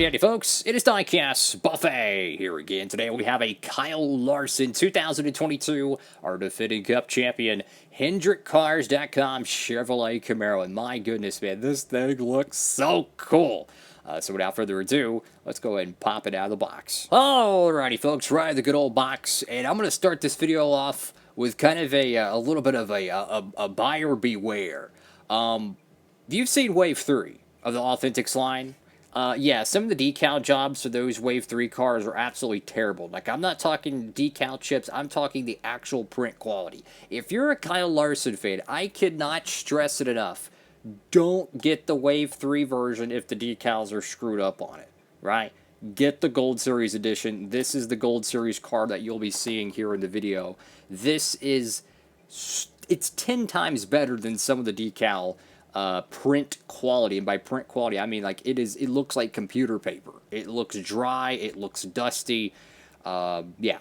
Howdy, howdy, folks. It is Diecastbuffet here again. Today we have a Kyle Larson 2022 Art of Fitting Cup champion HendrickCars.com Chevrolet Camaro. And my goodness, man, this thing looks so cool. So without further ado, let's go ahead and pop it out of the box. Alrighty, folks, right, the good old box. And I'm going to start this video off with kind of a little bit of a buyer beware. You've seen Wave 3 of the Authentics line. Yeah, some of the decal jobs for those Wave 3 cars are absolutely terrible. Like, I'm not talking decal chips, I'm talking the actual print quality. If you're a Kyle Larson fan, I cannot stress it enough. Don't get the Wave 3 version if the decals are screwed up on it, right? Get the Gold Series edition. This is the Gold Series car that you'll be seeing here in the video. This is, it's 10 times better than some of the decal print quality, and by print quality I mean like it looks like computer paper. It looks dry, it looks dusty. Yeah,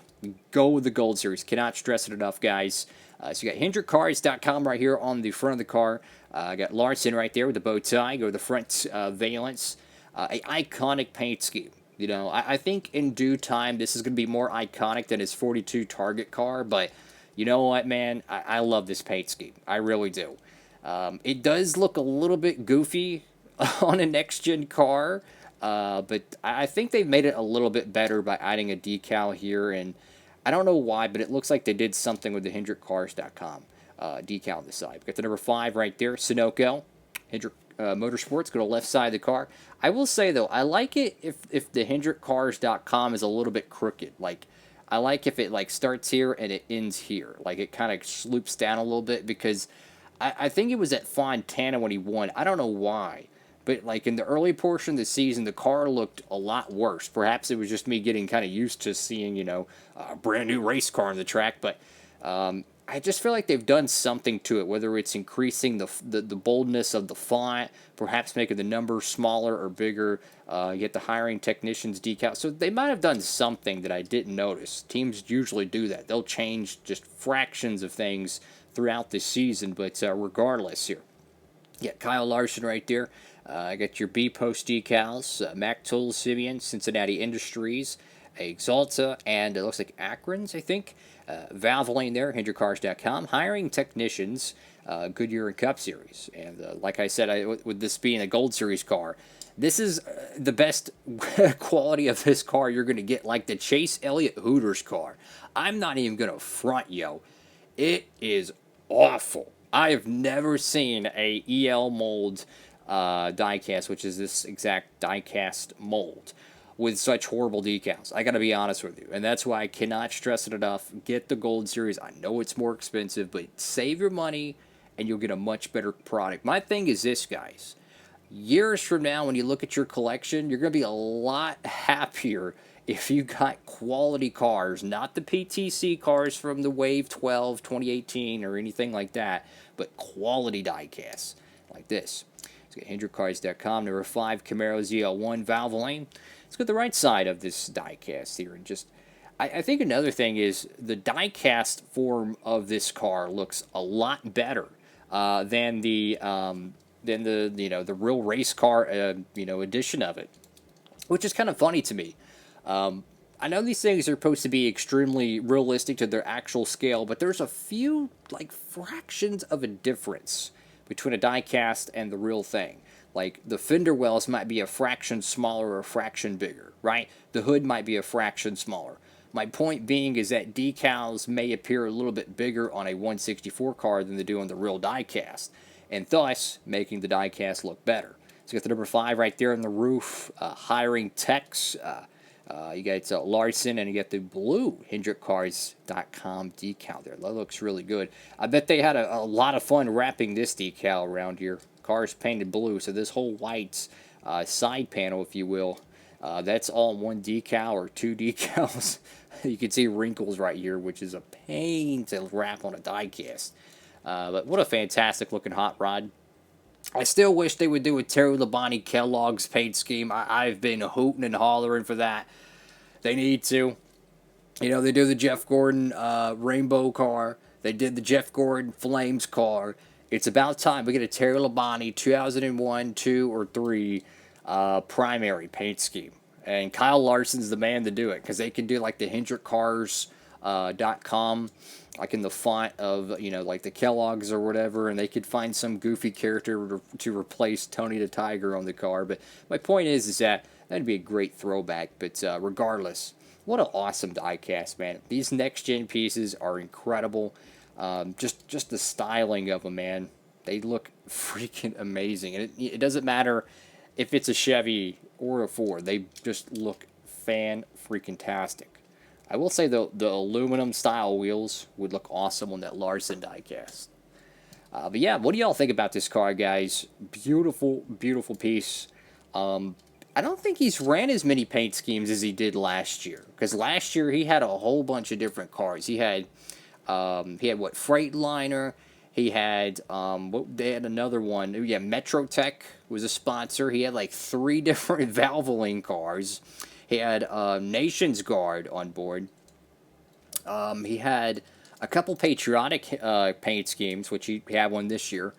go with the Gold Series. Cannot stress it enough, guys. So you got HendrickCars.com right here on the front of the car. I got Larson right there with the bow tie. Go to the front valence. A iconic paint scheme. You know, I think in due time this is going to be more iconic than his 42 Target car, but you know what, man? I love this paint scheme. I really do. It does look a little bit goofy on a next-gen car, but I think they've made it a little bit better by adding a decal here, and I don't know why, but it looks like they did something with the HendrickCars.com decal on the side. We've got the number 5 right there, Sunoco, Hendrick Motorsports, go to the left side of the car. I will say, though, I like it if the HendrickCars.com is a little bit crooked. Like, I like if it, like, starts here and it ends here. Like, it kind of sloops down a little bit, because I think it was at Fontana when he won. I don't know why. But, like, in the early portion of the season, the car looked a lot worse. Perhaps it was just me getting kind of used to seeing, you know, a brand new race car on the track. But I just feel like they've done something to it, whether it's increasing the boldness of the font, perhaps making the numbers smaller or bigger, get the hiring technicians decal. So they might have done something that I didn't notice. Teams usually do that. They'll change just fractions of things throughout the season, but regardless here. Yeah, Kyle Larson right there. I got your B Post decals, Mac Tools, Simeon, Cincinnati Industries, Exalta, and it looks like Akron's, I think. Valvoline there, HendrickCars.com. Hiring technicians, Goodyear and Cup Series. And like I said, with this being a Gold Series car, this is the best quality of this car you're going to get, like the Chase Elliott Hooters car. I'm not even going to front, yo. It is awful. I have never seen a EL mold diecast, which is this exact diecast mold, with such horrible decals. I gotta be honest with you, and that's why I cannot stress it enough. Get the Gold Series. I know it's more expensive, but save your money and you'll get a much better product. My thing is this, guys. Years from now, when you look at your collection, you're gonna be a lot happier if you got quality cars, not the PTC cars from the Wave 12, 2018, or anything like that, but quality diecasts like this. Let's get HendrickCars.com, number 5, Camaro ZL1 Valvoline. Let's go to the right side of this diecast here, and just, I think another thing is the diecast form of this car looks a lot better than the you know, the real race car you know, edition of it, which is kind of funny to me. I know these things are supposed to be extremely realistic to their actual scale, but there's a few, like, fractions of a difference between a diecast and the real thing. Like, the fender wells might be a fraction smaller or a fraction bigger, right? The hood might be a fraction smaller. My point being is that decals may appear a little bit bigger on a 164 car than they do on the real diecast, and thus making the diecast look better. So you got the number 5 right there on the roof, hiring techs. You got Larson, and you got the blue HendrickCars.com decal there. That looks really good. I bet they had a lot of fun wrapping this decal around here. Cars painted blue, so this whole white side panel, if you will, that's all one decal or 2 decals. You can see wrinkles right here, which is a pain to wrap on a diecast. But what a fantastic looking hot rod. I still wish they would do a Terry Labonte Kellogg's paint scheme. I've been hooting and hollering for that. They need to. You know, they do the Jeff Gordon rainbow car. They did the Jeff Gordon Flames car. It's about time we get a Terry Labonte 2001, 2, or 3 primary paint scheme. And Kyle Larson's the man to do it because they can do like the Hendrick Cars .com, like in the font of, you know, like the Kellogg's or whatever, and they could find some goofy character to replace Tony the Tiger on the car. But my point is that that'd be a great throwback. But regardless, what an awesome diecast, man. These next gen pieces are incredible. Just the styling of them, man. They look freaking amazing, and it doesn't matter if it's a Chevy or a Ford. They just look fan-freaking-tastic. I will say the aluminum style wheels would look awesome on that Larson diecast. But yeah, what do y'all think about this car, guys? Beautiful, beautiful piece. I don't think he's ran as many paint schemes as he did last year. Because last year he had a whole bunch of different cars. He had what, Freightliner. He had they had another one. Yeah, Metrotech was a sponsor. He had like 3 different Valvoline cars. He had Nation's Guard on board. He had a couple patriotic paint schemes, which he had one this year.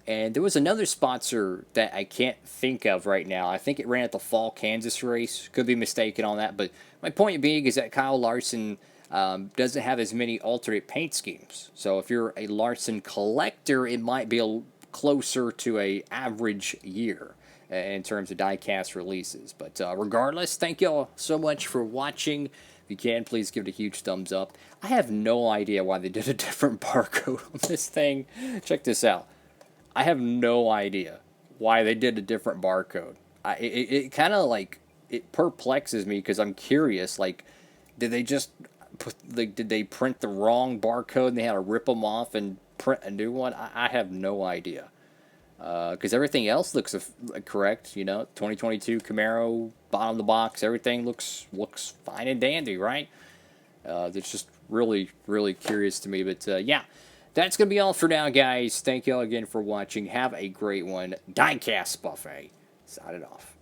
And there was another sponsor that I can't think of right now. I think it ran at the Fall Kansas race. Could be mistaken on that. But my point being is that Kyle Larson doesn't have as many alternate paint schemes. So if you're a Larson collector, it might be closer to a average year in terms of diecast releases. But regardless, thank y'all so much for watching. If you can, please give it a huge thumbs up. I have no idea why they did a different barcode on this thing. Check this out. I have no idea why they did a different barcode. It kind of like, it perplexes me because I'm curious, like, did they just did they print the wrong barcode and they had to rip them off and print a new one? I have no idea. Because everything else looks correct, you know. 2022 Camaro, bottom of the box, everything looks fine and dandy, right? It's just really, really curious to me. But yeah, that's going to be all for now, guys. Thank you all again for watching. Have a great one. Diecast Buffet. Sign it off.